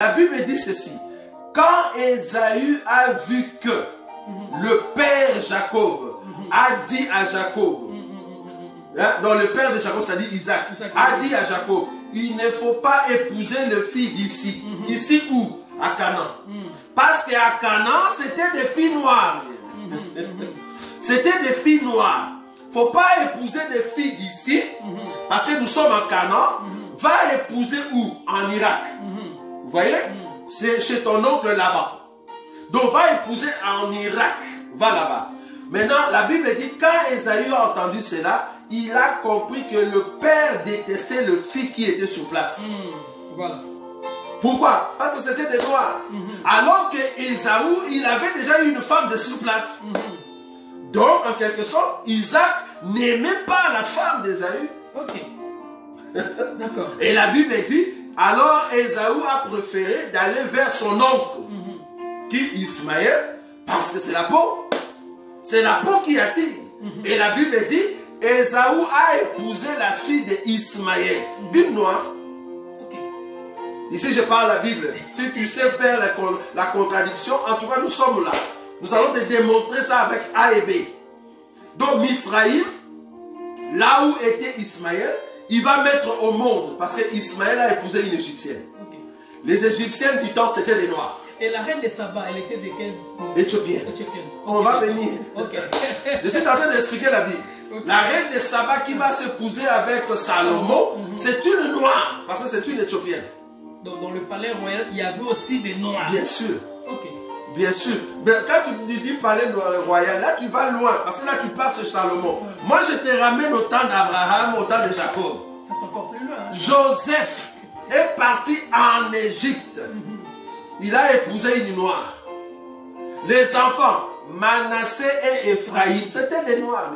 La Bible dit ceci. Quand Ésaü a vu que le père Jacob a dit à Jacob, dans le père de Jacob, c'est-à-dire Isaac, a dit à Jacob, il ne faut pas épouser le fils d'ici. Ici où? À Canaan. Parce qu'à Canaan, c'était des filles noires. C'était des filles noires. Il ne faut pas épouser des filles d'ici, parce que nous sommes en Canaan. Va épouser où? En Irak. Vous voyez? C'est chez ton oncle là-bas. Donc va épouser en Irak. Va là-bas. Maintenant, la Bible dit, quand Ésaü a entendu cela, il a compris que le père détestait le fils qui était sur place. Voilà. Pourquoi? Parce que c'était des noirs. Alors que Ésaü, il avait déjà eu une femme de sur place. Donc, en quelque sorte, Isaac n'aimait pas la femme d'Ésaü. Ok. D'accord. Et la Bible dit, alors Ésaü a préféré d'aller vers son oncle, qui est Ismaël, parce que c'est la peau. C'est la peau qui attire. Et la Bible dit, Ésaü a épousé la fille d'Ismaël, une noire. Ici, je parle la Bible. Si tu sais faire la contradiction, en tout cas, nous sommes là. Nous allons te démontrer ça avec A et B. Donc, Mizraïm, là où était Ismaël, il va mettre au monde, parce qu'Ismaël a épousé une Égyptienne. Les Égyptiennes du temps, c'était des Noirs. Et la reine de Saba, elle était de quelle? Éthiopienne. On va venir. Je suis en train d'expliquer la Bible. La reine de Saba qui va s'épouser avec Salomon, c'est une Noire, parce que c'est une Éthiopienne. Donc, dans le palais royal, il y avait aussi des Noirs. Bien sûr. Ok. Bien sûr. Mais quand tu dis palais royal, là tu vas loin. Parce que là tu passes sur Salomon. Moi je te ramène au temps d'Abraham, au temps de Jacob. Ça c'est encore plus loin. Joseph est parti en Égypte. Il a épousé une noire. Les enfants, Manassé et Ephraïm, c'était des noirs.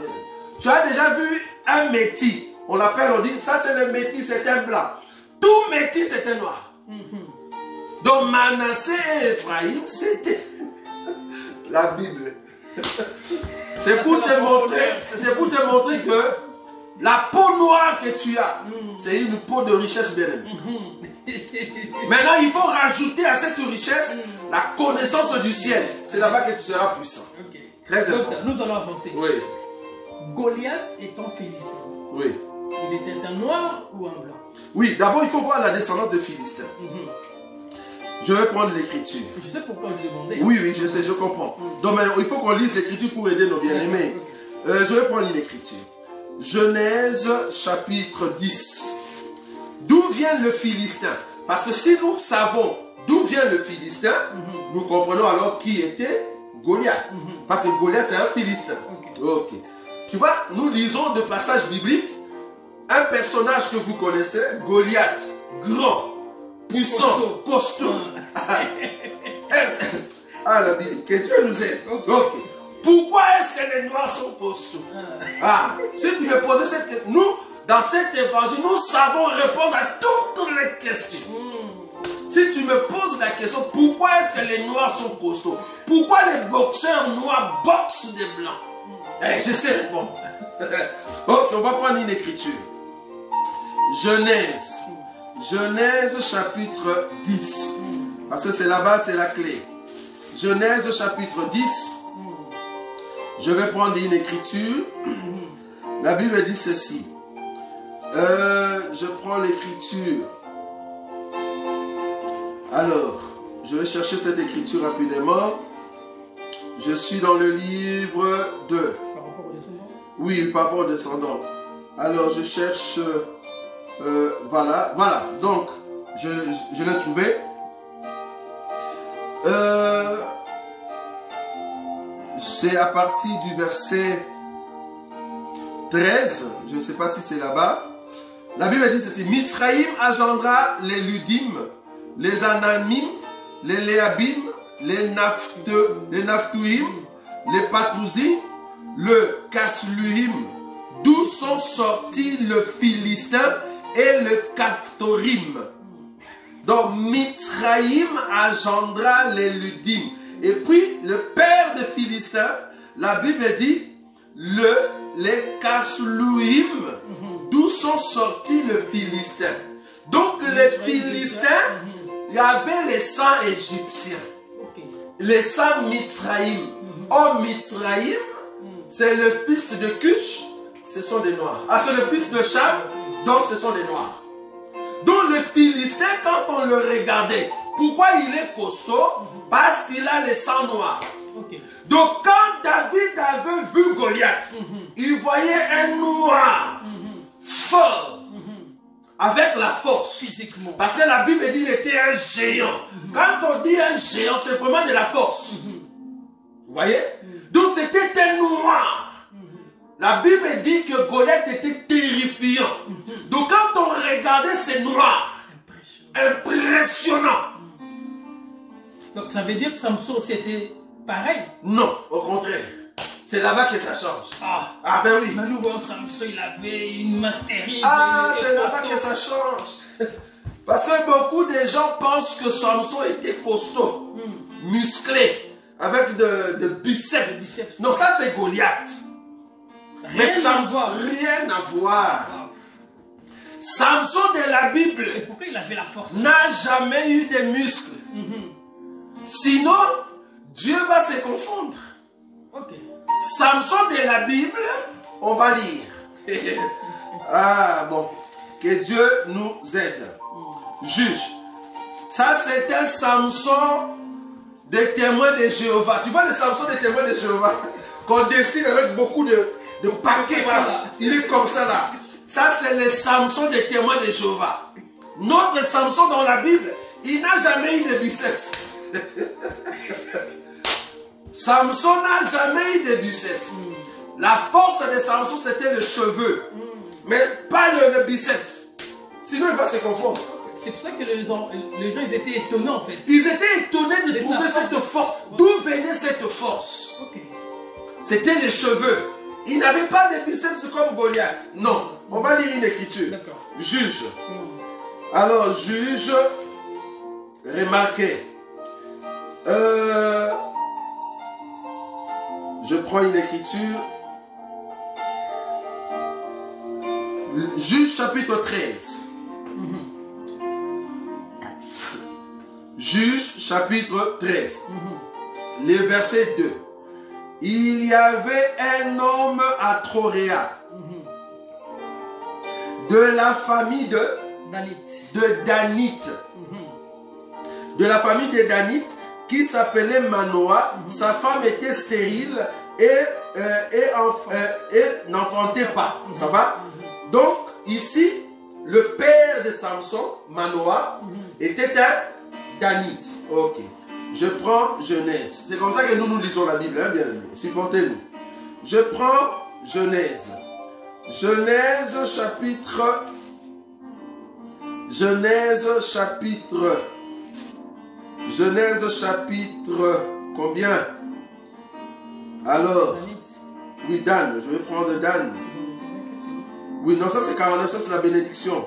Tu as déjà vu un métis. On l'appelle, on dit, ça c'est le métis, c'est un blanc. Tout métis c'était noir. Donc Manassé et Ephraïm, c'était la Bible. C'est pour te montrer que la peau noire que tu as, c'est une peau de richesse bien aimée. Maintenant, il faut rajouter à cette richesse la connaissance du ciel. C'est là-bas que tu seras puissant. Très important. Nous allons avancer. Oui. Goliath est un Philistin. Oui. Il était un noir ou un blanc? Oui, d'abord il faut voir la descendance de Philistins. Je vais prendre l'écriture. Je sais pourquoi je demandais. Oui, oui, je sais, je comprends. Donc maintenant, il faut qu'on lise l'écriture pour aider nos bien-aimés. Je vais prendre une écriture. Genèse chapitre 10. D'où vient le Philistin? Parce que si nous savons d'où vient le Philistin, nous comprenons alors qui était Goliath. Parce que Goliath c'est un Philistin. Ok. Tu vois, nous lisons de passages bibliques. Un personnage que vous connaissez, Goliath, grand, puissant, costaud. Ah, la Bible, que Dieu nous aide. Ok. Pourquoi est-ce que les Noirs sont costauds? Si tu me posais cette question, nous, dans cet évangile, nous savons répondre à toutes les questions. Si tu me poses la question, pourquoi est-ce que les Noirs sont costauds? Pourquoi les boxeurs noirs boxent des Blancs? Je sais répondre. Ok, on va prendre une écriture. Genèse. Genèse chapitre 10. Parce que c'est là-bas, c'est la clé. Genèse chapitre 10. Je vais prendre une écriture. La Bible dit ceci. Je prends l'écriture. Alors, je vais chercher cette écriture rapidement. Je suis dans le livre de... Par rapport au descendant? Oui, par rapport au descendant. Alors, je cherche... voilà, voilà. Donc, je l'ai trouvé. C'est à partir du verset 13. Je ne sais pas si c'est là-bas. La Bible dit ceci. Mizraïm engendra les Ludim, les Anamim, les Léabim, les Naphtuim, les Patouzim, le Kasluhim, d'où sont sortis le Philistin et le Caphtorim. Donc Mizraïm engendra les Ludim. Et puis le père de Philistin, la Bible dit les Kasluhim, d'où sont sortis le Philistin. Donc les Philistins, il y avait les sangs égyptiens, Ok. les sangs Mitzraïm. Oh, Mitzraïm, c'est le fils de Cush, ce sont des noirs. Ah, c'est le fils de Cham, donc ce sont des noirs. Donc le Philistin, quand on le regardait, pourquoi il est costaud? Parce qu'il a les sangs noirs. Ok. Donc quand David avait vu Goliath, il voyait un noir fort, avec la force. Physiquement. Parce que la Bible dit qu'il était un géant. Quand on dit un géant, c'est vraiment de la force. Vous voyez? Donc c'était un noir. La Bible dit que Goliath était terrifiant. Donc quand on regardait ces noirs, impressionnant. Donc ça veut dire que Samson c'était pareil? Non, au contraire. C'est là-bas que ça change. Ah, Ah ben oui. mais nous voyons Samson, il avait une masse terrible. Ah, il c'est était là-bas costaud. que ça change. Parce que beaucoup de gens pensent que Samson était costaud, musclé, avec de biceps. biceps. Non, ça c'est Goliath. Mais Rien à Samson, voir. rien à voir. Ah. Samson de la Bible Et pourquoi il avait la force? n'a jamais eu de muscles. Sinon, Dieu va se confondre. Ok. Samson de la Bible, on va lire. Ah bon, que Dieu nous aide. Juge. Ça c'est un Samson des témoins de Jéhovah. Tu vois le Samson des témoins de Jéhovah qu'on dessine avec beaucoup de paquets. Voilà. Il est comme ça là. Ça c'est le Samson des témoins de Jéhovah. Notre Samson dans la Bible, il n'a jamais eu de biceps. Samson n'a jamais eu de biceps. La force de Samson c'était le cheveu, mais pas le biceps. Sinon il va se confondre. C'est pour ça que les gens ils étaient étonnés en fait. Ils étaient étonnés de Mais trouver ça- cette force. D'où venait cette force? Ok. C'était les cheveux. Il n'avait pas de biceps comme Goliath. Non. On va lire une écriture. D'accord. Juge. Alors, juge, remarquez. Je prends une écriture. Juge chapitre 13. Juge chapitre 13. Le verset 2. Il y avait un homme à Troréa, de la famille de Danite. De la famille de Danite, qui s'appelait Manoah. Sa femme était stérile et n'enfantait pas. Ça va? Donc, ici, le père de Samson, Manoah, était un Danite. Ok. Je prends Genèse. C'est comme ça que nous lisons la Bible, hein, bien aimé. Supportez-nous. Je prends Genèse. Genèse chapitre combien? Alors, oui, Dan. Je vais prendre Dan. Oui, non, ça c'est 49, ça c'est la bénédiction.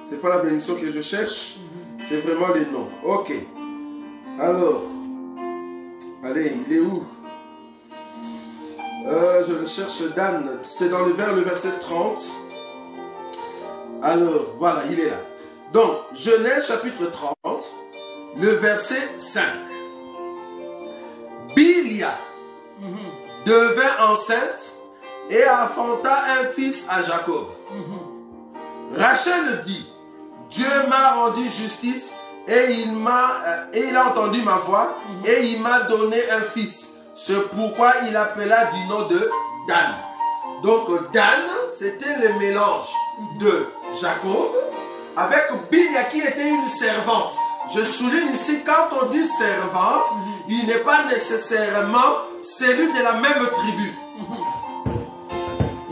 C'est pas la bénédiction que je cherche, c'est vraiment les noms. Ok. Alors, allez, il est où? Je le cherche, Dan. C'est dans le verset 30. Alors, voilà, il est là. Donc, Genèse chapitre 30, le verset 5. Bilia devint enceinte et enfanta un fils à Jacob. Rachel dit, Dieu m'a rendu justice et il a entendu ma voix et il m'a donné un fils. C'est pourquoi il appela du nom de Dan. Donc Dan, c'était le mélange de Jacob avec Bilia qui était une servante. Je souligne ici, quand on dit servante, il n'est pas nécessairement celui de la même tribu.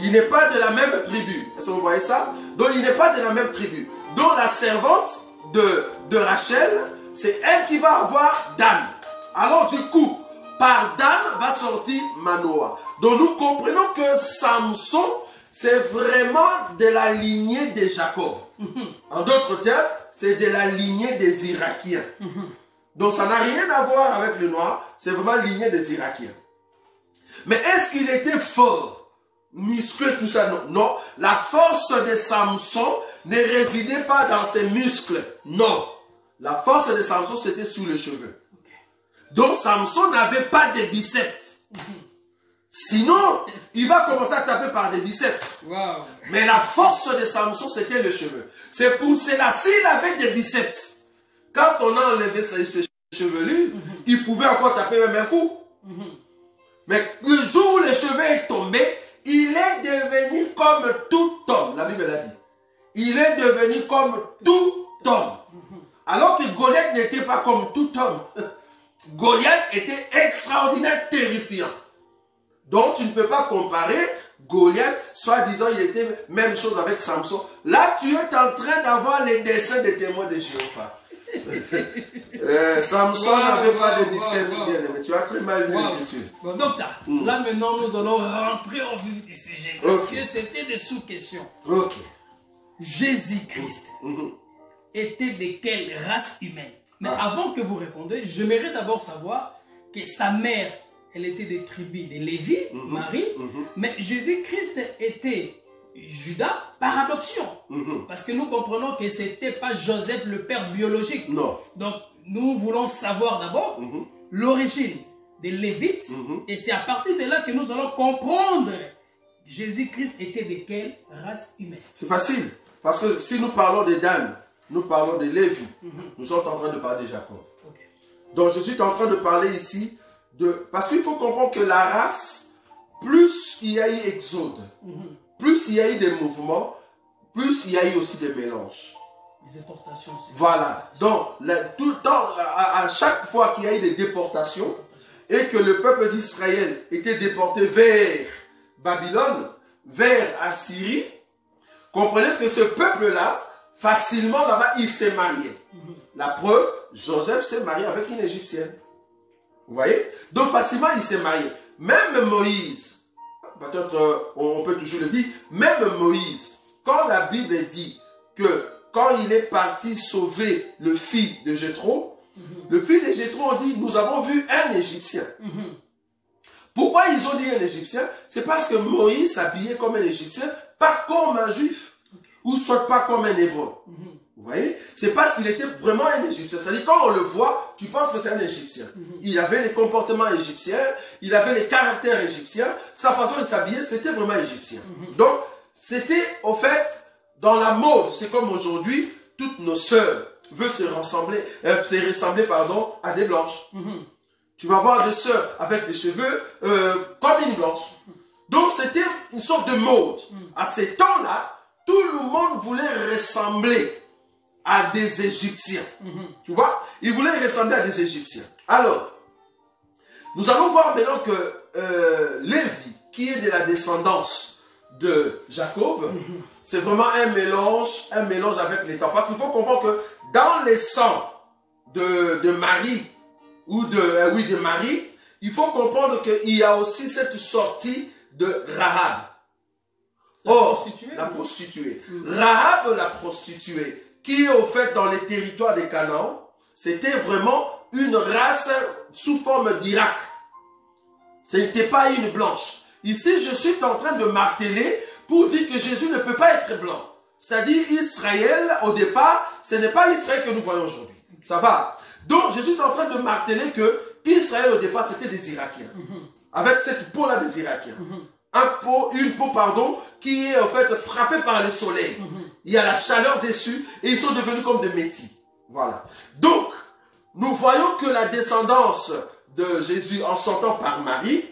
Il n'est pas de la même tribu. Est-ce que vous voyez ça? Donc il n'est pas de la même tribu. Donc la servante de Rachel, c'est elle qui va avoir Dan. Alors du coup, par Dan va sortir Manoah. Donc nous comprenons que Samson, c'est vraiment de la lignée de Jacob. En d'autres termes, c'est de la lignée des Irakiens. Donc ça n'a rien à voir avec le noir, c'est vraiment la lignée des Irakiens. Mais est-ce qu'il était fort, musclé, tout ça? Non. Non, la force de Samson ne résidait pas dans ses muscles. Non. La force de Samson, c'était sous les cheveux. Donc Samson n'avait pas de biceps. Sinon, il va commencer à taper par des biceps. Wow. Mais la force de Samson, c'était les cheveux. C'est pour cela, s'il avait des biceps, quand on a enlevé ses chevelures, il pouvait encore taper même un coup. Mais le jour où les cheveux est tombé, il est devenu comme tout homme. La Bible l'a dit. Il est devenu comme tout homme. Alors que Goliath n'était pas comme tout homme. Goliath était extraordinaire, terrifiant. Donc tu ne peux pas comparer Goliath, soi-disant il était même chose avec Samson. Là tu es en train d'avoir les dessins des témoins de Jéhovah. Samson n'avait pas de biceps bien aimé. Tu as très mal lu l'écriture. Bon, donc là maintenant nous allons rentrer au vif du sujet. Parce que c'était des sous-questions. Jésus-Christ était de quelle race humaine? Mais avant que vous répondiez, j'aimerais d'abord savoir que sa mère, elle était des tribus de Lévi, Marie, mais Jésus-Christ était Judas par adoption. Parce que nous comprenons que ce n'était pas Joseph le père biologique. Non. Donc nous voulons savoir d'abord l'origine des Lévites, et c'est à partir de là que nous allons comprendre Jésus-Christ était de quelle race humaine. C'est facile, parce que si nous parlons de Dan, nous parlons de Lévi, nous sommes en train de parler de Jacob. Donc je suis en train de parler ici de... Parce qu'il faut comprendre que la race, plus il y a eu exode, plus il y a eu des mouvements, plus il y a eu aussi des mélanges. Les déportations. Voilà. Donc, tout le temps, à chaque fois qu'il y a eu des déportations et que le peuple d'Israël était déporté vers Babylone, vers Assyrie, comprenez que ce peuple-là, facilement là-bas, il s'est marié. La preuve, Joseph s'est marié avec une Égyptienne. Vous voyez? Donc facilement, il s'est marié. Même Moïse, peut-être on peut toujours le dire, même Moïse, quand la Bible dit que quand il est parti sauver le fils de Jéthro, le fils de Jéthro, on dit, nous avons vu un Égyptien. Pourquoi ils ont dit un Égyptien? C'est parce que Moïse s'habillait comme un Égyptien, pas comme un Juif, ou soit pas comme un Hébreu. Vous voyez? C'est parce qu'il était vraiment un Égyptien. C'est-à-dire, quand on le voit, tu penses que c'est un Égyptien. Il avait les comportements égyptiens, il avait les caractères égyptiens, sa façon de s'habiller, c'était vraiment égyptien. Donc, c'était, au fait, dans la mode, c'est comme aujourd'hui, toutes nos sœurs veulent se ressembler à des blanches. Tu vas voir des sœurs avec des cheveux comme une blanche. Donc, c'était une sorte de mode. À ces temps-là, tout le monde voulait ressembler à des Égyptiens. Tu vois? Ils voulaient ressembler à des Égyptiens. Alors, nous allons voir maintenant que Lévi, qui est de la descendance de Jacob, c'est vraiment un mélange avec les temps. Parce qu'il faut comprendre que dans les sangs de Marie, ou de Marie, il faut comprendre qu'il y a aussi cette sortie de Rahab. La prostituée. Rahab, la prostituée, qui au fait dans les territoires des Canaan, c'était vraiment une race sous forme d'Irak. Ce n'était pas une blanche. Ici, je suis en train de marteler pour dire que Jésus ne peut pas être blanc. C'est-à-dire Israël, au départ, ce n'est pas Israël que nous voyons aujourd'hui. Ça va. Donc, je suis en train de marteler que Israël, au départ, c'était des Irakiens. Avec cette peau-là des Irakiens. Une peau, qui est en fait frappée par le soleil. Il y a la chaleur dessus et ils sont devenus comme des métis. Voilà. Donc, nous voyons que la descendance de Jésus en sortant par Marie,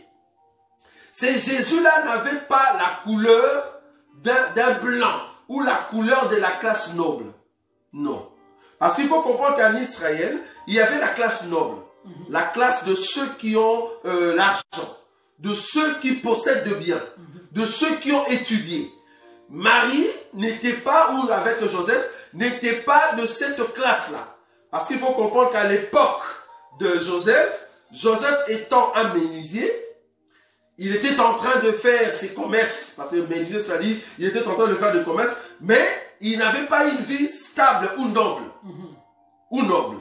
c'est Jésus-là n'avait pas la couleur d'un blanc ou la couleur de la classe noble. Non. Parce qu'il faut comprendre qu'en Israël, il y avait la classe noble. La classe de ceux qui ont l'argent, de ceux qui possèdent de biens, de ceux qui ont étudié. Marie n'était pas, ou avec Joseph, n'était pas de cette classe-là. Parce qu'il faut comprendre qu'à l'époque de Joseph, Joseph étant un menuisier, il était en train de faire ses commerces. Parce que menuisier, ça dit, il était en train de faire des commerces, mais il n'avait pas une vie stable ou noble. Ou noble.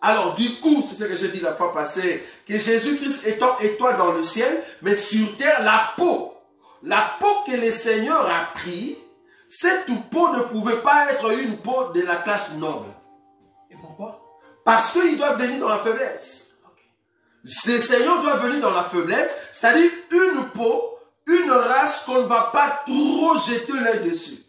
Alors, du coup, c'est ce que j'ai dit la fois passée, que Jésus-Christ étant étoile dans le ciel, mais sur terre, la peau que le Seigneur a pris, cette peau ne pouvait pas être une peau de la classe noble. Et pourquoi? Parce qu'ils doivent venir dans la faiblesse. Les seigneurs doivent venir dans la faiblesse, c'est-à-dire une peau, une race qu'on ne va pas trop jeter l'œil dessus.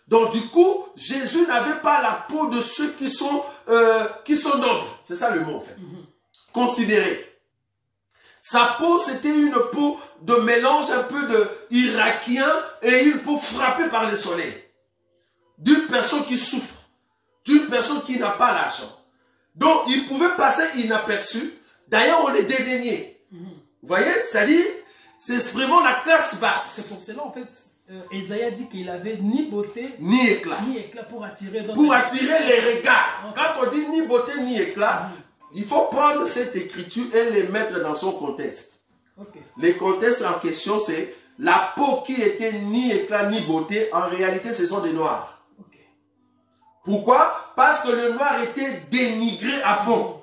Donc du coup, Jésus n'avait pas la peau de ceux qui sont nobles. C'est ça le mot en fait. Considéré. Sa peau, c'était une peau de mélange un peu de irakien et une peau frappée par le soleil. D'une personne qui souffre, d'une personne qui n'a pas l'argent. Donc, il pouvait passer inaperçu. D'ailleurs, on les dédaignait. Vous voyez, c'est-à-dire, c'est vraiment la classe basse. C'est pour cela, en fait, Esaïe dit qu'il avait ni beauté, ni éclat. Ni éclat pour attirer les regards. Quand on dit ni beauté, ni éclat, il faut prendre cette écriture et les mettre dans son contexte. Le contexte en question, c'est la peau qui était ni éclat, ni beauté. En réalité, ce sont des noirs. Pourquoi? Parce que le noir était dénigré à fond.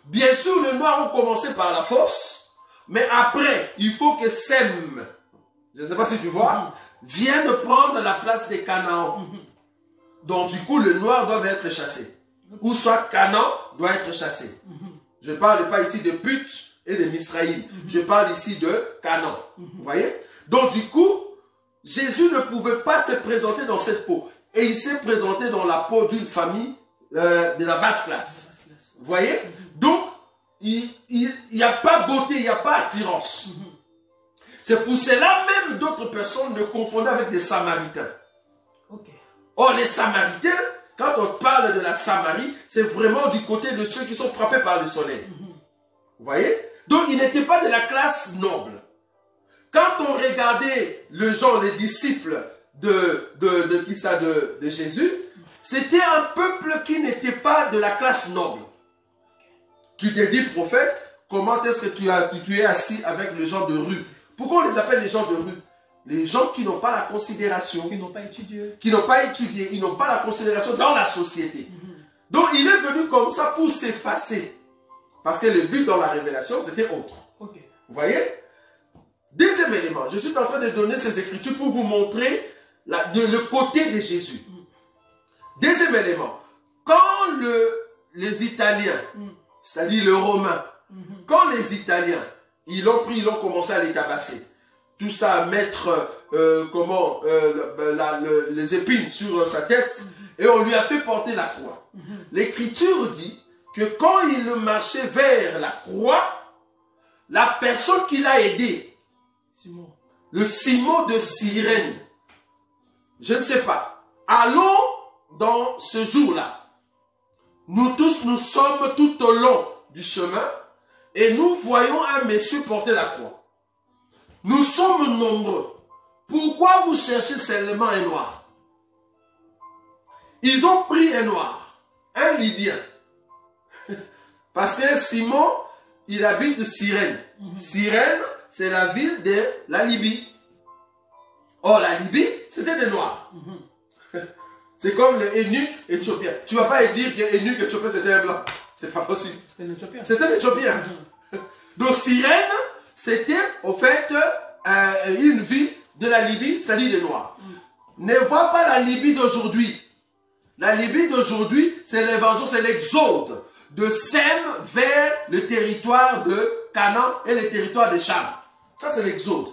Bien sûr, les noirs ont commencé par la force, mais après, il faut que Sem, je ne sais pas si tu vois, vienne prendre la place des Canaan. Donc, du coup, le noir doit être chassé. Ou soit Canaan doit être chassé. Je ne parle pas ici de Put et de Misraïm. Je parle ici de Canaan. Vous voyez? Donc, du coup, Jésus ne pouvait pas se présenter dans cette peau. Et il s'est présenté dans la peau d'une famille de la basse classe. Vous voyez? Donc, il n'y a pas beauté, il n'y a pas attirance. C'est pour cela même d'autres personnes le confondaient avec des Samaritains. Or, les Samaritains, quand on parle de la Samarie, c'est vraiment du côté de ceux qui sont frappés par le soleil. Vous voyez? Donc, ils n'étaient pas de la classe noble. Quand on regardait le genre, les disciples de Jésus, c'était un peuple qui n'était pas de la classe noble. Tu t'es dit, prophète, comment est-ce que tu es assis avec les gens de rue? Pourquoi on les appelle les gens de rue? Les gens qui n'ont pas la considération. Qui n'ont pas étudié. Qui n'ont pas étudié. Ils n'ont pas la considération dans la société. Donc, il est venu comme ça pour s'effacer. Parce que le but dans la révélation, c'était autre. Vous voyez? Deuxième élément. Je suis en train de donner ces écritures pour vous montrer le côté de Jésus. Deuxième élément. Quand les Italiens, c'est-à-dire les Romains, quand les Italiens, ils l'ont pris, ils ont commencé à les tabasser. Tout ça à mettre les épines sur sa tête et on lui a fait porter la croix. L'Écriture dit que quand il marchait vers la croix, la personne qui l'a aidé, le Simon de Cyrène, je ne sais pas, allons dans ce jour-là. Nous tous, nous sommes tout au long du chemin et nous voyons un monsieur porter la croix. Nous sommes nombreux. Pourquoi vous cherchez seulement un noir? Ils ont pris un noir, un Libyen. Parce que Simon, il habite Cyrène. Cyrène, c'est la ville de la Libye. Or, la Libye, c'était des noirs. C'est comme le eunuque éthiopien. Tu ne vas pas dire que l'eunuque éthiopien, c'était un blanc. C'est pas possible. C'était un éthiopien. Donc, Cyrène, c'était, au fait, une ville de la Libye, c'est-à-dire des Noirs. Ne vois pas la Libye d'aujourd'hui. La Libye d'aujourd'hui, c'est l'évangile, c'est l'exode de Sem vers le territoire de Canaan et le territoire de Cham. Ça, c'est l'exode.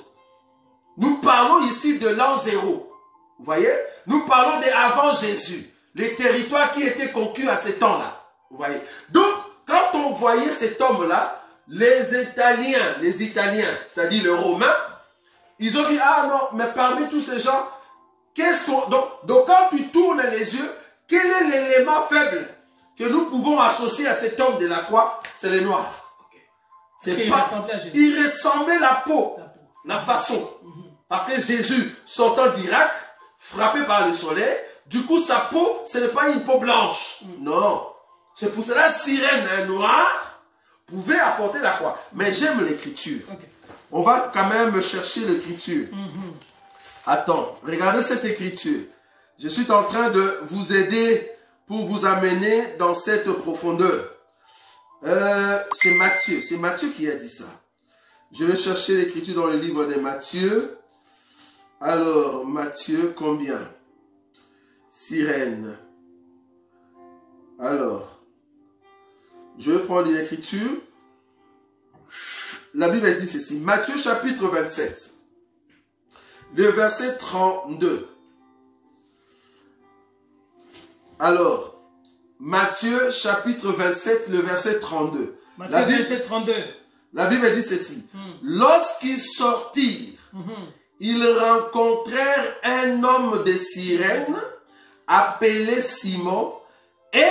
Nous parlons ici de l'an 0. Vous voyez? Nous parlons d'avant Jésus. Les territoires qui étaient conquis à ce temps-là. Vous voyez? Donc, quand on voyait cet homme-là, les Italiens, c'est-à-dire les Romains, ils ont dit, ah non, mais parmi tous ces gens, qu'est-ce qu'on... Donc quand tu tournes les yeux, quel est l'élément faible que nous pouvons associer à cet homme de la croix? C'est les Noirs. C'est pas... Il ressemblait la peau, la façon. Parce que Jésus, sortant d'Irak, frappé par le soleil, du coup sa peau, ce n'est pas une peau blanche. Non. C'est pour cela Cyrène, un noir, pouvait apporter la croix. Mais j'aime l'écriture. On va quand même chercher l'écriture. Attends, regardez cette écriture. Je suis en train de vous aider pour vous amener dans cette profondeur. C'est Matthieu qui a dit ça. Je vais chercher l'écriture dans le livre de Matthieu. Alors, Matthieu, combien? Cyrène. Alors, Je vais prendre l'écriture. La Bible dit ceci. Matthieu chapitre 27. Le verset 32. Alors, Matthieu chapitre 27, le verset 32. Matthieu verset 32. La Bible dit ceci. Lorsqu'ils sortirent, ils rencontrèrent un homme de Cyrène appelé Simon et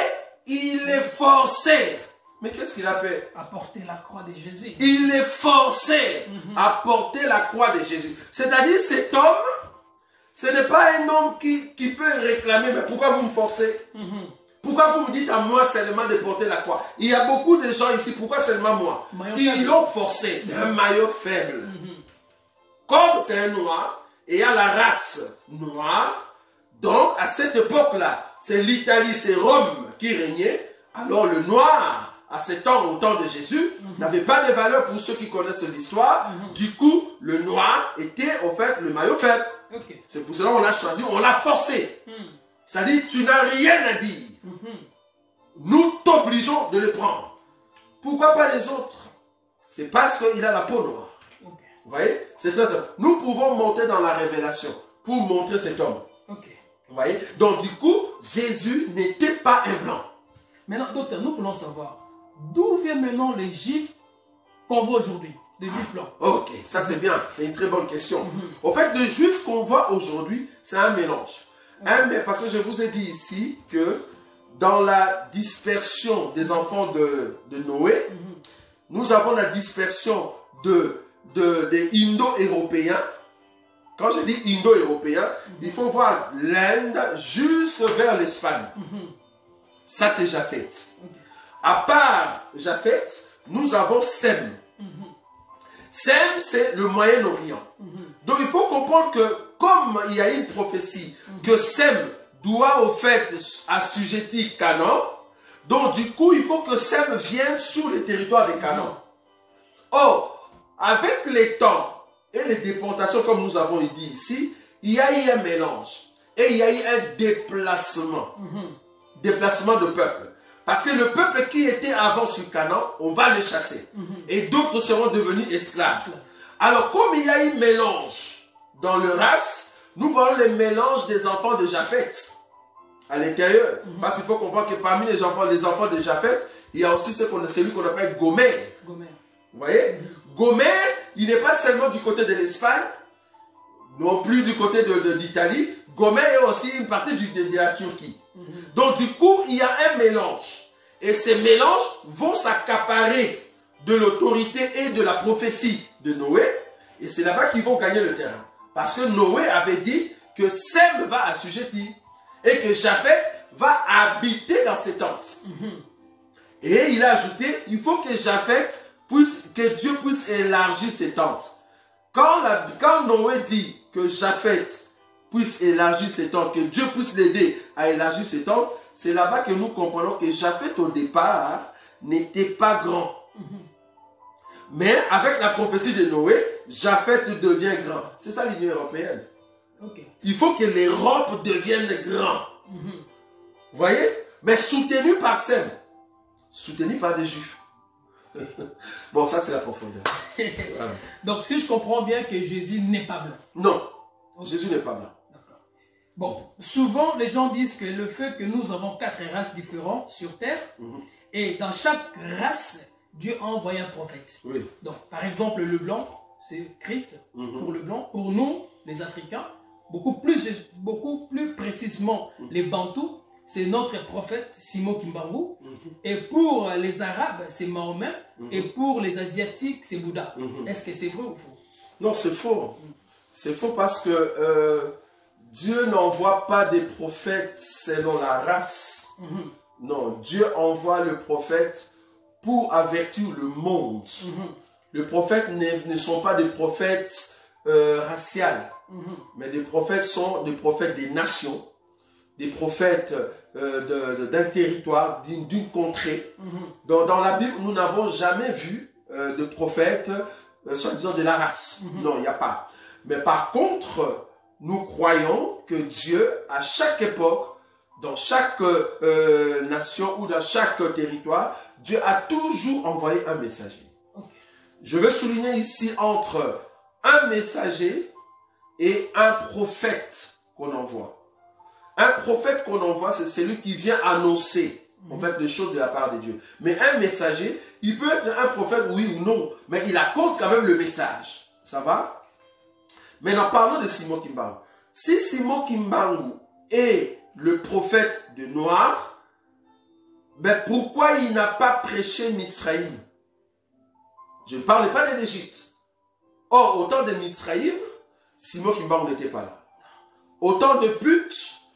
ils les forcèrent. Mais qu'est-ce qu'il a fait? À porter la croix de Jésus. Il les forçait à porter la croix de Jésus. C'est-à-dire cet homme, ce n'est pas un homme qui peut réclamer, mais pourquoi vous me forcez? Pourquoi vous me dites à moi seulement de porter la croix? Il y a beaucoup de gens ici, pourquoi seulement moi? Ils l'ont forcé, c'est un maillot faible. Comme c'est un noir, et il y a la race noire, donc à cette époque-là, c'est l'Italie, c'est Rome qui régnait, alors le noir, à ce temps, au temps de Jésus, n'avait pas de valeur pour ceux qui connaissent l'histoire. Du coup, le noir était en fait le maillot faible. C'est pour cela qu'on l'a choisi, on l'a forcé. C'est-à-dire, tu n'as rien à dire. Nous t'obligeons de le prendre. Pourquoi pas les autres? C'est parce qu'il a la peau noire. Vous voyez? C'est très simple. Nous pouvons monter dans la révélation pour montrer cet homme. Vous voyez? Donc, du coup, Jésus n'était pas un blanc. Maintenant, docteur, nous voulons savoir d'où viennent maintenant les juifs qu'on voit aujourd'hui, les juifs blancs. Ok, ça c'est bien, c'est une très bonne question. En fait, les juifs qu'on voit aujourd'hui, c'est un mélange. Parce que je vous ai dit ici que dans la dispersion des enfants de Noé, nous avons la dispersion des Indo-Européens. Quand je dis Indo-Européens, il faut voir l'Inde jusque vers l'Espagne. Ça c'est Japheth. À part Japheth, nous avons Sem. Sem, c'est le Moyen-Orient. Donc il faut comprendre que comme il y a une prophétie que Sem doit au fait assujettir Canaan, donc du coup il faut que Sem vienne sur le territoire de Canaan. Or, avec les temps et les déportations comme nous avons dit ici, il y a eu un mélange et il y a eu un déplacement. Déplacement de peuple. Parce que le peuple qui était avant sur Canaan, on va le chasser. Et d'autres seront devenus esclaves. Alors, comme il y a eu mélange dans le race, nous voyons le mélange des enfants de Japheth à l'intérieur. Parce qu'il faut comprendre que parmi les enfants de Japheth, il y a aussi celui qu'on appelle Gomer. Vous voyez? Gomer, il n'est pas seulement du côté de l'Espagne, non plus du côté de l'Italie. Gomer est aussi une partie de la Turquie. Donc du coup, il y a un mélange. Et ces mélanges vont s'accaparer de l'autorité et de la prophétie de Noé. Et c'est là-bas qu'ils vont gagner le terrain. Parce que Noé avait dit que Sem va assujettir. Et que Japheth va habiter dans ses tentes. Et il a ajouté, il faut que Japheth que Dieu puisse élargir ses tentes. Quand Noé dit que Japheth puisse élargir ses tentes, que Dieu puisse l'aider à élargir ses tentes, c'est là-bas que nous comprenons que Japheth au départ n'était pas grand. Mais avec la prophétie de Noé, Japheth devient grand. C'est ça l'Union européenne. Il faut que l'Europe devienne grand. Vous voyez? Mais soutenu par Sem. Soutenu par des Juifs. Bon, ça c'est la profondeur. Voilà. Donc si je comprends bien que Jésus n'est pas blanc. Non, Jésus n'est pas blanc. Bon, souvent les gens disent que le fait que nous avons 4 races différentes sur terre, et dans chaque race, Dieu a envoyé un prophète. Donc, par exemple, le blanc, c'est Christ pour le blanc. Pour nous, les Africains, beaucoup plus précisément les Bantous, c'est notre prophète Simon Kimbangu. Et pour les Arabes, c'est Mahomet. Et pour les Asiatiques, c'est Bouddha. Est-ce que c'est vrai ou faux? Non, c'est faux. C'est faux parce que Dieu n'envoie pas des prophètes selon la race. Non, Dieu envoie le prophète pour avertir le monde. Les prophètes ne sont pas des prophètes raciaux, mais des prophètes sont des prophètes des nations, des prophètes d'un territoire, d'une contrée. Dans la Bible, nous n'avons jamais vu de prophètes, soi-disant de la race. Non, il n'y a pas. Mais par contre, nous croyons que Dieu, à chaque époque, dans chaque nation ou dans chaque territoire, Dieu a toujours envoyé un messager. Ok. Je veux souligner ici entre un messager et un prophète qu'on envoie. Un prophète qu'on envoie, c'est celui qui vient annoncer en fait des choses de la part de Dieu. Mais un messager, il peut être un prophète, oui ou non, mais il accorde quand même le message. Ça va? Maintenant, parlons de Simon Kimbangu. Si Simon Kimbangu est le prophète de Noir, ben pourquoi il n'a pas prêché Mizraïm? Je ne parle pas de l'Égypte. Or, au temps de Mizraïm, Simon Kimbangu n'était pas là. Au temps de Put,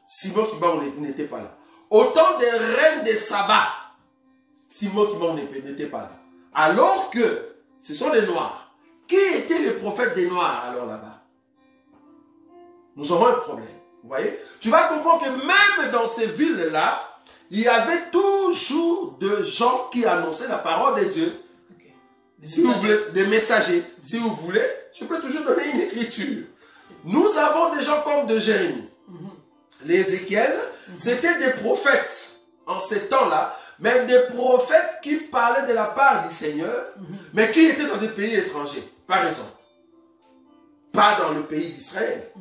Simon Kimbangu n'était pas là. Au temps des reines de Saba, Simon Kimbangu n'était pas là. Alors que ce sont les Noirs. Qui était le prophète des Noirs alors là-bas? Nous avons un problème. Vous voyez? Tu vas comprendre que même dans ces villes-là, il y avait toujours de gens qui annonçaient la parole de Dieu. Okay. Si vous voulez, des messagers. Si vous voulez, je peux toujours donner une écriture. Nous avons des gens comme de Jérémie. Les Ézéchiel, c'était des prophètes en ces temps-là, mais des prophètes qui parlaient de la part du Seigneur, mais qui étaient dans des pays étrangers, par exemple. Pas dans le pays d'Israël.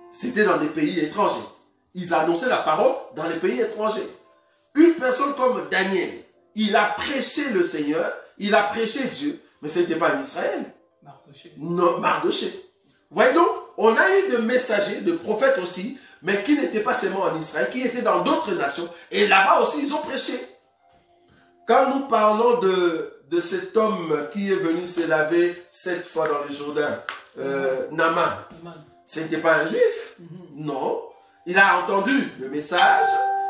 C'était dans des pays étrangers. Ils annonçaient la parole dans les pays étrangers. Une personne comme Daniel, il a prêché le Seigneur, il a prêché Dieu, mais ce n'était pas en Israël. Mardoché. Non, Mardoché. Vous voyez donc, on a eu des messagers, des prophètes aussi, mais qui n'étaient pas seulement en Israël, qui étaient dans d'autres nations. Et là-bas aussi, ils ont prêché. Quand nous parlons de cet homme qui est venu se laver 7 fois dans le Jourdain, Naaman, ce n'était pas un juif. Non. Il a entendu le message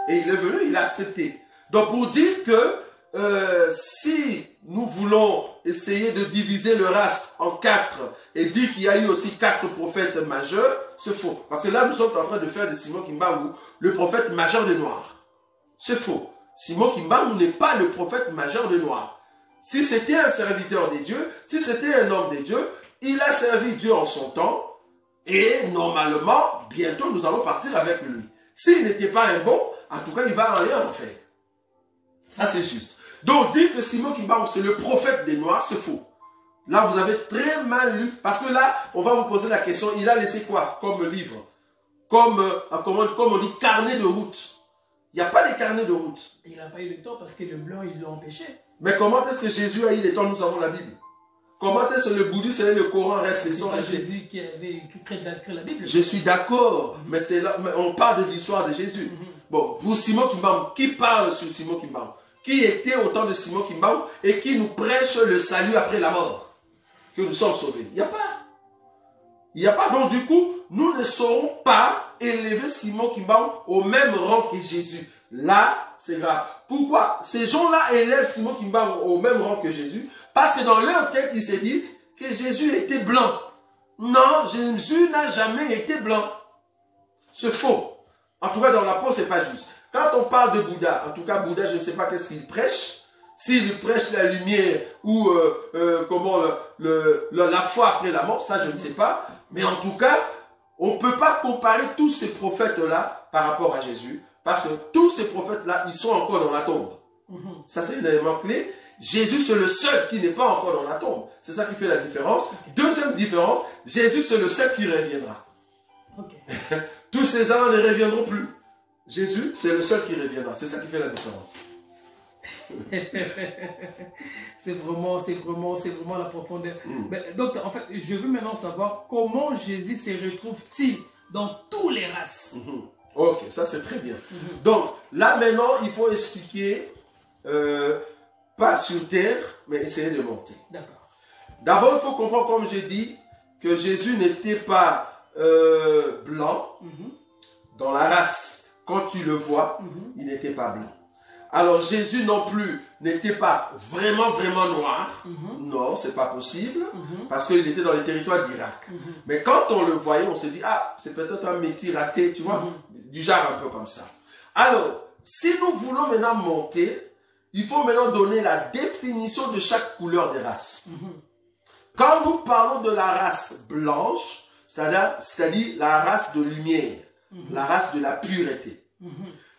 et il est venu, il a accepté. Donc pour dire que si nous voulons essayer de diviser le race en 4 et dire qu'il y a eu aussi 4 prophètes majeurs, c'est faux. Parce que là, nous sommes en train de faire de Simon Kimbangu le prophète majeur des Noirs. C'est faux. Simon Kimbangu n'est pas le prophète majeur des Noirs. Si c'était un serviteur de Dieu, si c'était un homme de Dieu, il a servi Dieu en son temps et normalement, bientôt, nous allons partir avec lui. S'il n'était pas un bon, en tout cas, il va rien en faire. Ça, c'est juste. Donc, dire que Simon Kimbangu, c'est le prophète des Noirs, c'est faux. Là, vous avez très mal lu. Parce que là, on va vous poser la question, il a laissé quoi comme livre? Comme on dit, carnet de route. Il n'y a pas de carnet de route. Il n'a pas eu le temps parce que le blanc, il l'a empêché. Mais comment est-ce que Jésus a eu le temps? Nous avons la Bible. Comment est-ce que le bouddhisme et le Coran restent? C'est Jésus qui avait écrit la Bible. Je suis d'accord, mais c'est là, on parle de l'histoire de Jésus. Bon, vous, Simon Kimbangu, qui parle sur Simon Kimbangu? Qui était au temps de Simon Kimbangu et qui nous prêche le salut après la mort? Que nous sommes sauvés. Il n'y a pas. Il n'y a pas. Donc du coup, nous ne saurons pas élever Simon Kimbangu au même rang que Jésus. Là, c'est grave. Pourquoi? Ces gens-là élèvent Simon Kimbangu au même rang que Jésus parce que dans leur tête, ils se disent que Jésus était blanc. Non, Jésus n'a jamais été blanc. C'est faux. En tout cas, dans la peau, ce n'est pas juste. Quand on parle de Bouddha, en tout cas, Bouddha, je ne sais pas qu'est-ce qu'il prêche. S'il prêche la lumière ou la foi après la mort, ça, je ne sais pas. Mais en tout cas, on ne peut pas comparer tous ces prophètes-là par rapport à Jésus. Parce que tous ces prophètes-là, ils sont encore dans la tombe. Ça, c'est un élément clé. Jésus, c'est le seul qui n'est pas encore dans la tombe. C'est ça qui fait la différence. Deuxième différence, Jésus, c'est le seul qui reviendra. Tous ces gens ne reviendront plus. Jésus, c'est le seul qui reviendra. C'est ça qui fait la différence. c'est vraiment la profondeur. Mais, donc, en fait, je veux maintenant savoir comment Jésus se retrouve-t-il dans toutes les races. Ok, ça c'est très bien. Donc, là maintenant, il faut expliquer, pas sur terre, mais essayer de monter. D'accord. D'abord, il faut comprendre, comme j'ai dit, que Jésus n'était pas blanc dans la race. Quand tu le vois, il n'était pas blanc. Alors Jésus non plus n'était pas vraiment noir. Non, c'est pas possible. Parce qu'il était dans les territoires d'Irak. Mais quand on le voyait, on se dit, ah, c'est peut-être un métis raté, tu vois. Du genre un peu comme ça. Alors, si nous voulons maintenant monter, il faut maintenant donner la définition de chaque couleur des races. Quand nous parlons de la race blanche, c'est-à-dire la race de lumière, la race de la pureté.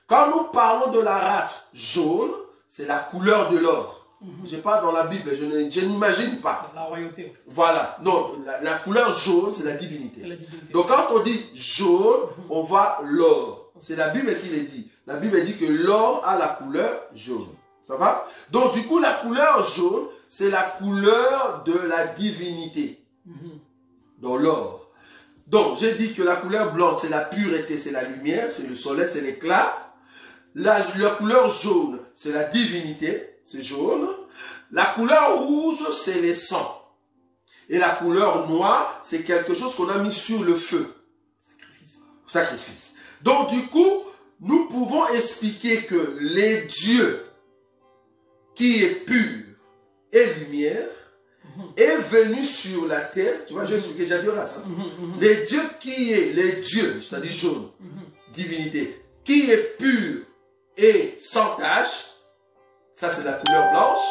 Quand nous parlons de la race jaune, c'est la couleur de l'or. Je n'ai pas dans la Bible, je n'imagine pas. La royauté. Voilà. Non, la couleur jaune, c'est la divinité. La divinité. Donc quand on dit jaune, on voit l'or. C'est la Bible qui le dit. La Bible dit que l'or a la couleur jaune. Ça va? Donc du coup, la couleur jaune, c'est la couleur de la divinité. Dans l'or. Donc j'ai dit que la couleur blanche, c'est la pureté, c'est la lumière, c'est le soleil, c'est l'éclat. La couleur jaune, c'est la divinité, c'est jaune. La couleur rouge, c'est les sangs. Et la couleur noire, c'est quelque chose qu'on a mis sur le feu. Sacrifice. Donc du coup, nous pouvons expliquer que les dieux qui est pur et lumière est venu sur la terre. Tu vois, j'ai expliqué déjà deux races. Les dieux qui est, les dieux, c'est-à-dire jaune, divinité, qui est pur et sans tache, ça c'est la couleur blanche,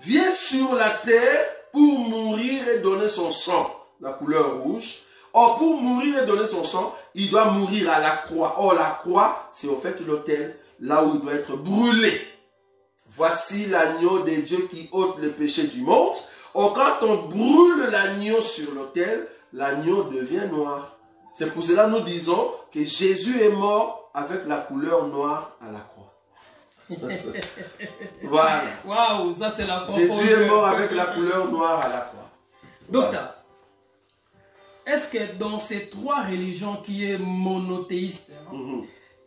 vient sur la terre pour mourir et donner son sang, la couleur rouge. Or, pour mourir et donner son sang, il doit mourir à la croix. Or, la croix, c'est au fait l'autel, là où il doit être brûlé. Voici l'agneau des dieux qui ôte le péché du monde. Or, quand on brûle l'agneau sur l'autel, l'agneau devient noir. C'est pour cela que nous disons que Jésus est mort avec la couleur noire à la croix. Voilà. Waouh, ça c'est la Jésus est mort avec la couleur noire à la croix. Docteur, Voilà. est-ce que dans ces trois religions qui est monothéiste,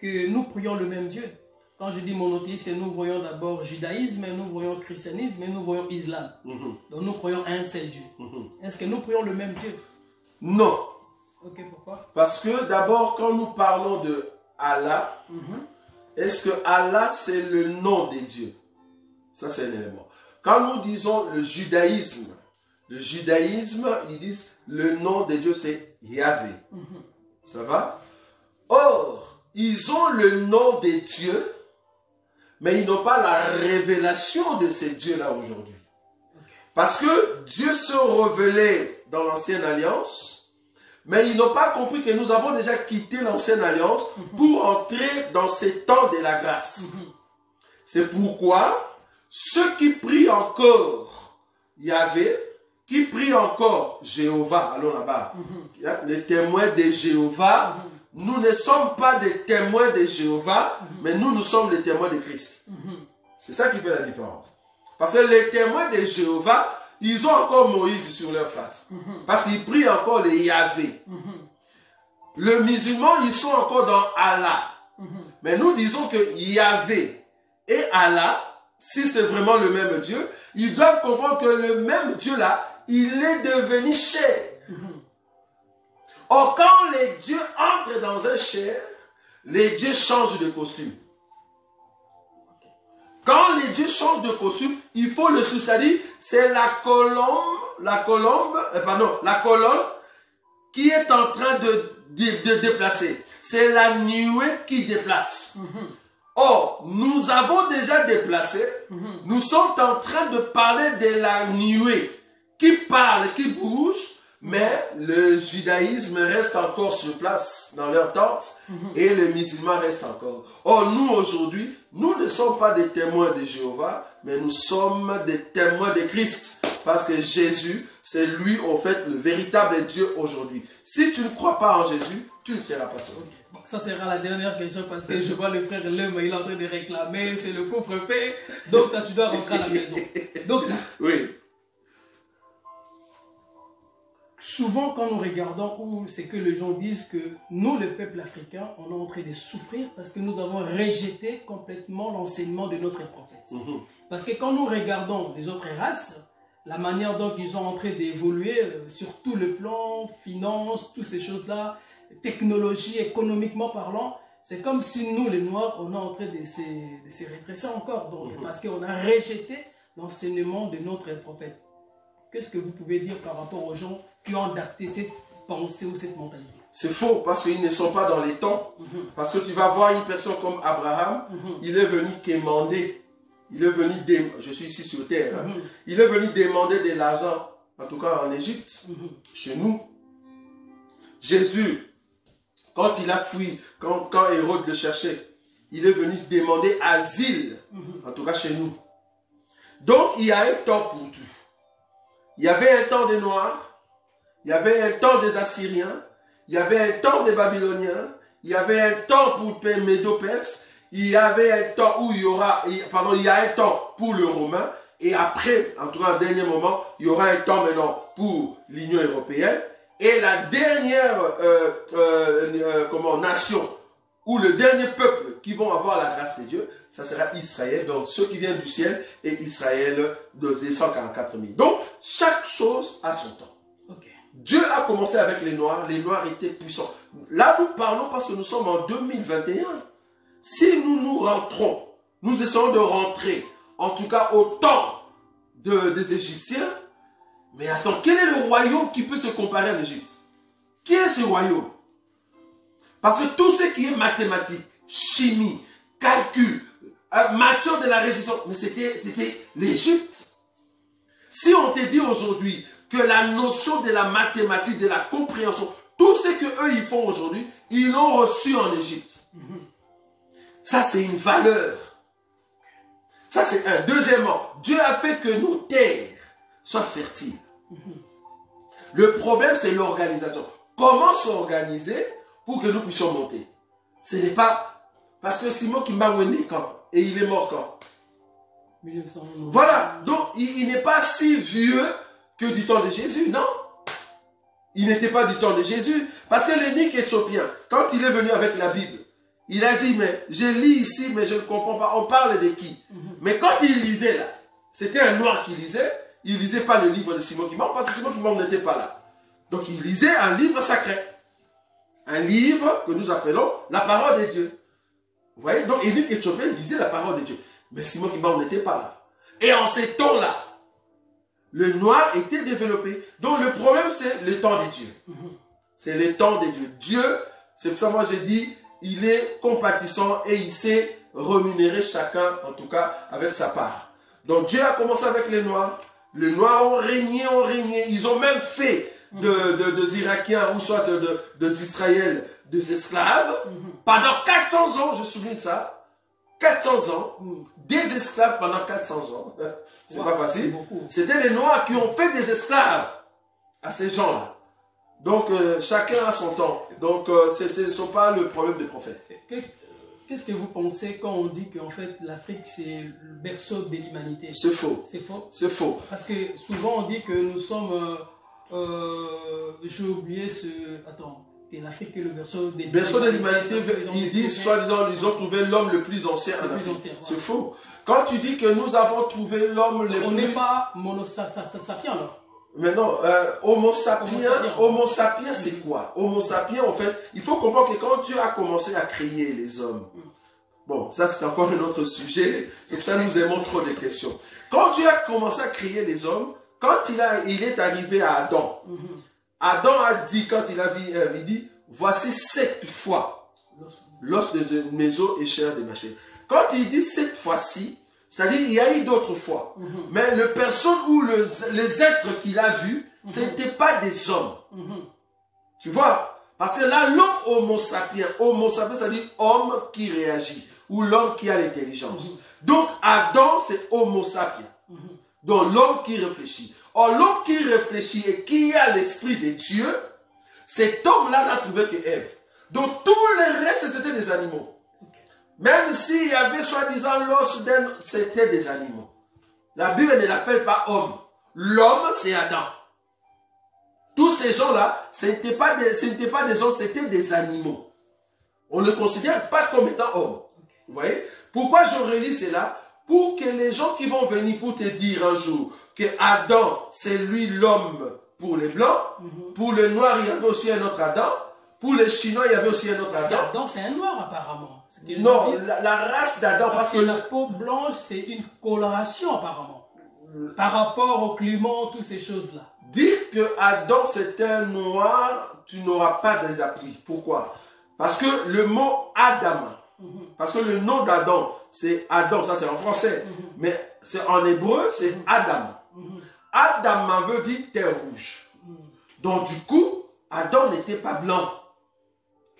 que nous prions le même Dieu? Quand je dis monothéiste, nous voyons d'abord judaïsme, nous voyons christianisme et nous voyons islam. Donc nous croyons un seul Dieu. Est-ce que nous prions le même Dieu? Non. Ok, pourquoi? Parce que d'abord, quand nous parlons de Allah, est-ce que Allah c'est le nom des dieux? Ça c'est un élément. Quand nous disons le judaïsme, ils disent le nom des dieux c'est Yahvé. Ça va? Or, ils ont le nom des dieux, mais ils n'ont pas la révélation de ces dieux-là aujourd'hui. Parce que Dieu se révélait dans l'ancienne alliance, mais ils n'ont pas compris que nous avons déjà quitté l'ancienne alliance pour entrer dans ces temps de la grâce. C'est pourquoi ceux qui prient encore Yahvé, qui prient encore Jéhovah, allons là-bas, les témoins de Jéhovah, nous ne sommes pas des témoins de Jéhovah, mais nous sommes les témoins de Christ. C'est ça qui fait la différence. Parce que les témoins de Jéhovah, ils ont encore Moïse sur leur face. Parce qu'ils prient encore les Yahvé. Les musulmans, ils sont encore dans Allah. Mais nous disons que Yahvé et Allah, si c'est vraiment le même Dieu, ils doivent comprendre que le même Dieu-là, il est devenu chair. Or, quand les dieux entrent dans un chair, les dieux changent de costume. Quand les dieux changent de costume, il faut le soucier, c'est-à-dire c'est la colonne qui est en train de déplacer. C'est la nuée qui déplace. Or, nous avons déjà déplacé, nous sommes en train de parler de la nuée qui parle, qui bouge, mais le judaïsme reste encore sur place dans leur tente et les musulmans restent encore. Or, nous aujourd'hui, nous ne sommes pas des témoins de Jéhovah, mais nous sommes des témoins de Christ. Parce que Jésus, c'est lui, en fait, le véritable Dieu aujourd'hui. Si tu ne crois pas en Jésus, tu ne seras pas sauvé. Bon, ça sera la dernière question parce que je vois le frère Lem, il est en train de réclamer, c'est le couvre-feu. Donc là, tu dois rentrer à la maison. Donc là, oui. Souvent, quand nous regardons, c'est que les gens disent que nous, le peuple africain, on est en train de souffrir parce que nous avons rejeté complètement l'enseignement de notre prophète. Parce que quand nous regardons les autres races, la manière dont ils sont en train d'évoluer sur tout le plan, finance, toutes ces choses-là, technologie, économiquement parlant, c'est comme si nous, les Noirs, on est en train de se rétrécir encore. Donc, parce qu'on a rejeté l'enseignement de notre prophète. Qu'est-ce que vous pouvez dire par rapport aux gens qui ont adapté cette pensée ou cette mentalité? C'est faux parce qu'ils ne sont pas dans les temps. Parce que tu vas voir une personne comme Abraham, il est venu quémander. Il est venu, je suis ici sur terre, il est venu demander de l'argent, en tout cas en Égypte, chez nous. Jésus, quand il a fui, quand Hérode le cherchait, il est venu demander asile, en tout cas chez nous. Donc, il y a un temps pour tout. Il y avait un temps des Noirs, il y avait un temps des Assyriens, il y avait un temps des Babyloniens, il y avait un temps pour le Médo-Perse, il y avait un temps où il y aura, pardon, il y a un temps pour le Romain, et après, en tout cas, en dernier moment, il y aura un temps maintenant pour l'Union européenne, et la dernière nation, ou le dernier peuple qui vont avoir la grâce de Dieu, ça sera Israël, donc ceux qui viennent du ciel, et Israël des 144 000. Donc, chaque chose a son temps. Okay. Dieu a commencé avec les Noirs étaient puissants. Là, nous parlons parce que nous sommes en 2021. Si nous rentrons, nous essayons de rentrer, en tout cas au temps des Égyptiens, mais attends, quel est le royaume qui peut se comparer à l'Égypte? Qui est ce royaume? Parce que tout ce qui est mathématiques, chimie, calcul, matière de la résistance, mais c'était l'Égypte. Si on te dit aujourd'hui que la notion de la mathématique, de la compréhension, tout ce qu'eux ils font aujourd'hui, ils l'ont reçu en Égypte. Ça, c'est une valeur. Ça, c'est un. Deuxièmement, Dieu a fait que nos terres soient fertiles. Le problème, c'est l'organisation. Comment s'organiser pour que nous puissions monter? Ce n'est pas... Parce que Simon Kimba est né quand? Et il est mort quand? 1900. Voilà. Donc, il n'est pas si vieux que du temps de Jésus, non? Il n'était pas du temps de Jésus. Parce que l'énigme éthiopien, quand il est venu avec la Bible, il a dit, mais je lis ici, mais je ne comprends pas. On parle de qui? Mais quand il lisait là, c'était un noir qui lisait, il ne lisait pas le livre de Simon Kimba, parce que Simon Kimba n'était pas là. Donc il lisait un livre sacré. Un livre que nous appelons la parole de Dieu. Vous voyez? Donc l'énigme éthiopien lisait la parole de Dieu. Mais Simon Kimba n'était pas là. Et en ces temps-là, le noir était développé. Donc le problème, c'est le temps de Dieu. C'est le temps de Dieu. Dieu, c'est pour ça que moi j'ai dit, il est compatissant et il sait rémunérer chacun, en tout cas, avec sa part. Donc Dieu a commencé avec les Noirs. Les Noirs ont régné, Ils ont même fait des Irakiens ou soit des Israël des esclaves. Pendant 400 ans, je souligne ça. 400 ans, des esclaves pendant 400 ans. C'est pas facile. C'était les Noirs qui ont fait des esclaves à ces gens-là. Donc, chacun a son temps. Donc, ce ne sont pas le problème des prophètes. Qu'est-ce que vous pensez quand on dit qu'en fait l'Afrique c'est le berceau de l'humanité? C'est faux. C'est faux? C'est faux. Parce que souvent on dit que nous sommes... j'ai oublié ce... Attends. Que l'Afrique est le berceau de l'humanité. Berceau de l'humanité, ils disent, soi-disant, ils ont trouvé l'homme le plus ancien en Afrique. C'est faux. Quand tu dis que nous avons trouvé l'homme le plus... On n'est pas mono-sapiens alors. Mais non, Homo sapiens, c'est quoi? Homo sapiens, en fait, il faut comprendre que quand Dieu a commencé à créer les hommes, bon, ça c'est encore un autre sujet, c'est pour ça que nous aimons trop de questions. Quand Dieu a commencé à créer les hommes, quand il est arrivé à Adam, Adam a dit, quand il a vu il dit, voici 7 fois l'os de mes os et chair de ma chair. Quand il dit 7 fois-ci, c'est-à-dire il y a eu d'autres fois. Mais les personnes ou les êtres qu'il a vus, ce n'étaient pas des hommes. Tu vois? Parce que là, l'homme homo sapiens, ça dit homme qui réagit, ou l'homme qui a l'intelligence. Donc Adam, c'est homo sapiens. Donc l'homme qui réfléchit. Or, l'homme qui réfléchit et qui a l'esprit de Dieu, cet homme-là n'a trouvé que Ève. Donc tous les restes, c'était des animaux. Même s'il y avait soi-disant l'os d'un, c'était des animaux. La Bible ne l'appelle pas homme. L'homme, c'est Adam. Tous ces gens-là, ce n'étaient pas des hommes, c'était des animaux. On ne les considère pas comme étant hommes. Vous voyez? Pourquoi je relis cela? Pour que les gens qui vont venir pour te dire un jour que Adam, c'est lui l'homme pour les blancs, pour les noirs, il y avait aussi un autre Adam, pour les Chinois, il y avait aussi un autre Adam. Adam, c'est un noir apparemment. Non, la race d'Adam, parce que la peau blanche, c'est une coloration apparemment. Par rapport au climat, toutes ces choses-là. Dire que Adam c'est un noir, tu n'auras pas des appris. Pourquoi? Parce que le mot Adam, parce que le nom d'Adam, c'est Adam, ça c'est en français, mais en hébreu, c'est Adam. Adam veut dire terre rouge. Donc du coup, Adam n'était pas blanc.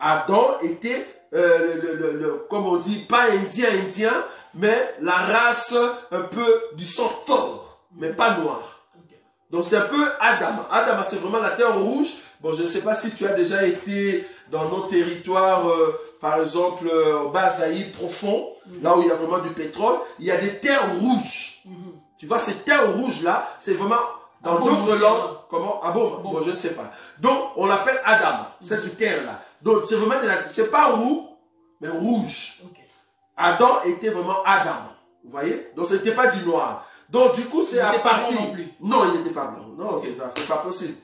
Adam était comme on dit, pas indien, mais la race un peu du sang fort, mais pas noir. Donc c'est un peu Adam. Adam, c'est vraiment la terre rouge. Bon, je ne sais pas si tu as déjà été dans nos territoires, par exemple, au Bas-Zaïre profond, là où il y a vraiment du pétrole, il y a des terres rouges. Tu vois, ces terres rouges-là, c'est vraiment, dans d'autres langues, comment? Ah bon, bon, je ne sais pas. Donc, on l'appelle Adam, cette terre-là. Donc, c'est vraiment, c'est pas roux, mais rouge. Adam était vraiment Adam. Vous voyez? Donc, ce n'était pas du noir. Donc, du coup, c'est à partir... Non, il n'était pas blanc. Non, c'est ça, c'est pas possible.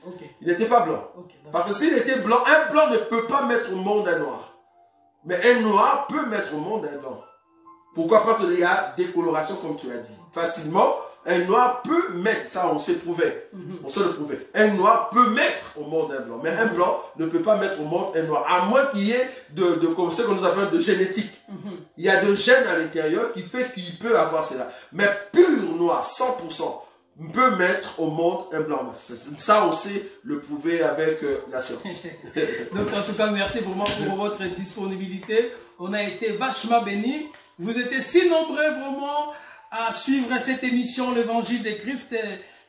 Il n'était pas blanc. Parce que s'il était blanc, un blanc ne peut pas mettre au monde un noir. Mais un noir peut mettre au monde un blanc. Pourquoi? Parce qu'il y a décoloration, comme tu as dit. Facilement, un noir peut mettre, ça on s'est prouvé, on sait le prouver. Un noir peut mettre au monde un blanc, mais un blanc ne peut pas mettre au monde un noir, à moins qu'il y ait comme ce que nous appelons de génétique. Il y a des gènes à l'intérieur qui fait qu'il peut avoir cela. Mais pur noir, 100%, peut mettre au monde un blanc. Ça on sait le prouver avec la science. Donc en tout cas, merci vraiment pour votre disponibilité. On a été vachement bénis. Vous étiez si nombreux vraiment à suivre cette émission, l'Évangile de Christ.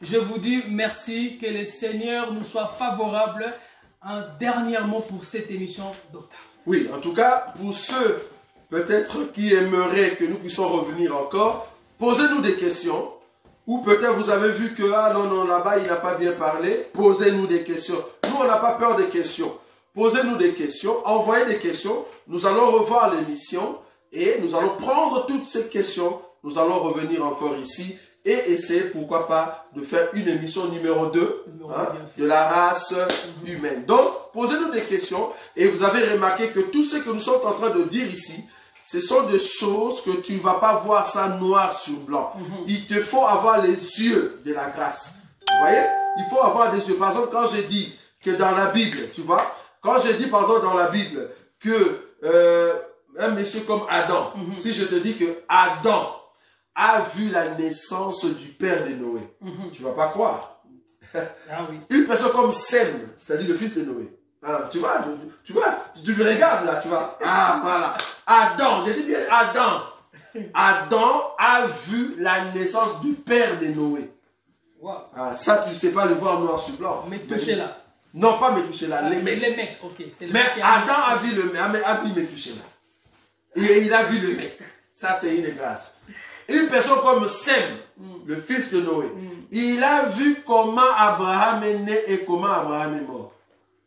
Je vous dis merci, que le Seigneur nous soit favorable. Un dernier mot pour cette émission, docteur. Oui, en tout cas, pour ceux peut-être qui aimeraient que nous puissions revenir encore, posez-nous des questions. Ou peut-être vous avez vu que, ah non, non, là-bas, il n'a pas bien parlé. Posez-nous des questions. Nous, on n'a pas peur des questions. Posez-nous des questions, envoyez des questions. Nous allons revoir l'émission et nous allons prendre toutes ces questions. Nous allons revenir encore ici et essayer, pourquoi pas, de faire une émission numéro 2 de la race humaine. Donc, posez-nous des questions et vous avez remarqué que tout ce que nous sommes en train de dire ici, ce sont des choses que tu ne vas pas voir ça noir sur blanc. Il te faut avoir les yeux de la grâce. Vous voyez? Il faut avoir des yeux. Par exemple, quand je dis que dans la Bible, tu vois, quand je dis par exemple dans la Bible que un monsieur comme Adam, si je te dis que Adam a vu la naissance du père de Noé, tu ne vas pas croire. Ah oui. Une personne comme Sem, c'est-à-dire le fils de Noé. Ah, tu vois, tu me regardes là, tu vois. Ah, voilà. Adam, j'ai dit bien Adam. Adam a vu la naissance du père de Noé. Wow. Ah, ça, tu ne sais pas le voir noir sur blanc. Mais touchez là. Non, pas me toucher là, les mecs. Les mecs, ok. Mais Adam a vu le mec, a vu me toucher là. Et il a vu le mec. Ça, c'est une grâce. Une personne comme Sem, le fils de Noé, il a vu comment Abraham est né et comment Abraham est mort.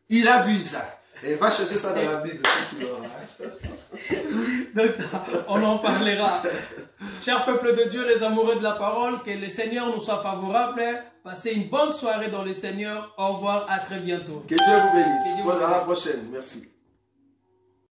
Il a vu Isaac. Et va chercher ça dans la Bible si tu l'auras. On en parlera. Cher peuple de Dieu, les amoureux de la parole, que le Seigneur nous soit favorable. Passez une bonne soirée dans le Seigneur. Au revoir, à très bientôt. Que Dieu vous bénisse. À la prochaine. Merci.